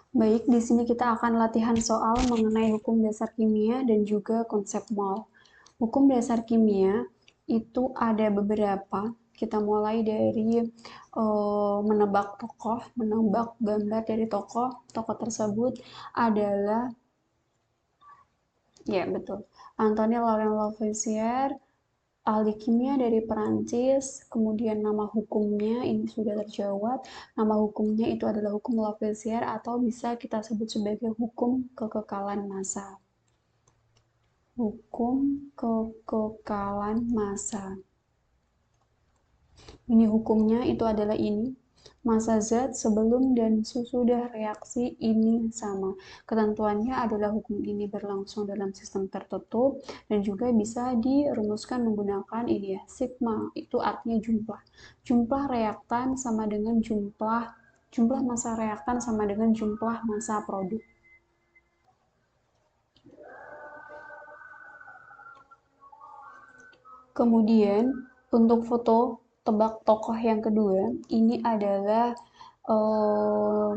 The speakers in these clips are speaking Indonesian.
Baik, di sini kita akan latihan soal mengenai hukum dasar kimia dan juga konsep mol. Hukum dasar kimia itu ada beberapa. Kita mulai dari menebak tokoh, menebak gambar dari tokoh. Tokoh tersebut adalah, ya betul, Anthony Laurent Lavoisier, ahli kimia dari Perancis. Kemudian nama hukumnya ini sudah terjawab. Nama hukumnya itu adalah hukum Lavoisier atau bisa kita sebut sebagai hukum kekekalan massa. Hukum kekekalan massa. Ini hukumnya itu adalah ini. Massa zat sebelum dan sesudah reaksi ini sama. Ketentuannya adalah hukum ini berlangsung dalam sistem tertutup dan juga bisa dirumuskan menggunakan ini ya, sigma. Itu artinya jumlah. Jumlah reaktan sama dengan jumlah massa reaktan sama dengan jumlah massa produk. Kemudian untuk foto tebak tokoh yang kedua, ini adalah eh,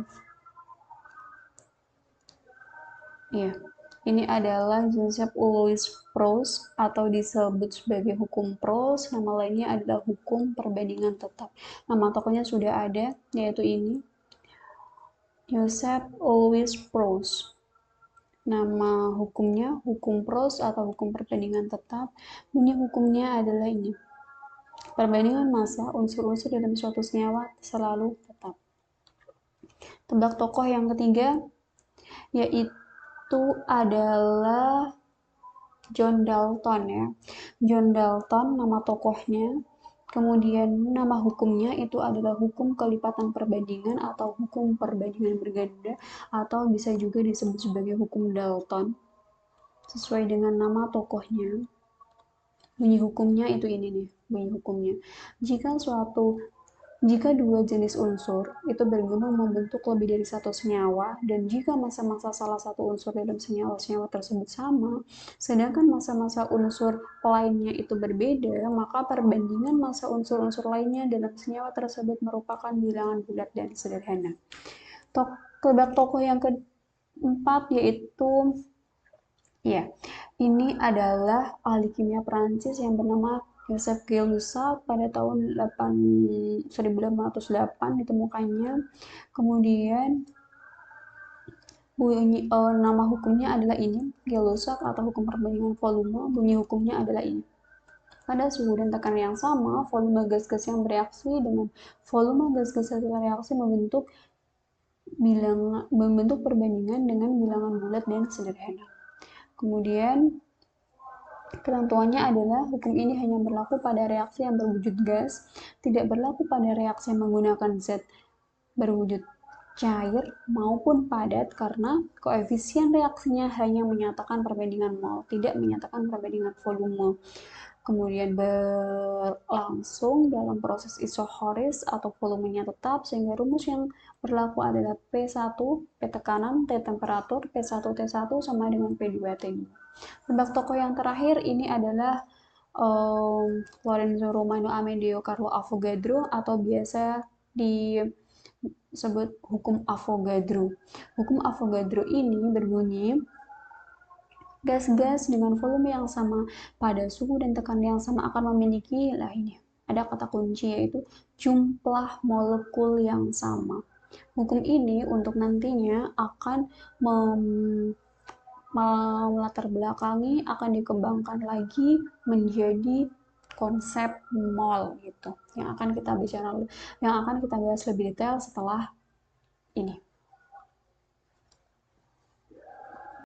ya, ini adalah Joseph Louis Proust atau disebut sebagai hukum Proust. Nama lainnya adalah hukum perbandingan tetap. Nama tokohnya sudah ada, yaitu ini, Joseph Louis Proust. Nama hukumnya hukum Proust atau hukum perbandingan tetap. Bunyi hukumnya adalah ini. Perbandingan massa unsur-unsur dalam suatu senyawa selalu tetap. Tebak tokoh yang ketiga, yaitu adalah John Dalton ya. John Dalton nama tokohnya. Kemudian nama hukumnya itu adalah hukum kelipatan perbandingan atau hukum perbandingan berganda atau bisa juga disebut sebagai hukum Dalton sesuai dengan nama tokohnya. Bunyi hukumnya itu ini nih, bunyi hukumnya. Jika dua jenis unsur itu bergabung membentuk lebih dari satu senyawa, dan jika massa-massa salah satu unsur dalam senyawa-senyawa tersebut sama, sedangkan massa-massa unsur lainnya itu berbeda, maka perbandingan massa unsur-unsur lainnya dalam senyawa tersebut merupakan bilangan bulat dan sederhana. Tebak tokoh yang keempat yaitu, ya, ini adalah ahli kimia Prancis yang bernama Joseph Gay-Lussac pada tahun 1808 ditemukannya. Kemudian nama hukumnya adalah ini, Gay-Lussac atau hukum perbandingan volume. Bunyi hukumnya adalah ini. Pada suhu dan tekanan yang sama, volume gas-gas yang bereaksi dengan volume gas-gas hasil reaksi membentuk perbandingan dengan bilangan bulat dan sederhana. Kemudian ketentuannya adalah hukum ini hanya berlaku pada reaksi yang berwujud gas, tidak berlaku pada reaksi yang menggunakan zat berwujud cair maupun padat karena koefisien reaksinya hanya menyatakan perbandingan mol, tidak menyatakan perbandingan volume. Kemudian berlangsung dalam proses isohoris atau volumenya tetap, sehingga rumus yang berlaku adalah P1, P tekanan, T temperatur, P1, T1 sama dengan P2, T2. Tebak tokoh yang terakhir ini adalah Lorenzo Romano Amedeo Carlo Avogadro atau biasa disebut hukum Avogadro. Hukum Avogadro ini berbunyi, gas-gas dengan volume yang sama pada suhu dan tekanan yang sama akan memiliki, ini ada kata kunci yaitu jumlah molekul yang sama. Hukum ini untuk nantinya akan melatar belakangi, akan dikembangkan lagi menjadi konsep mol gitu, yang akan kita bahas lebih detail setelah ini.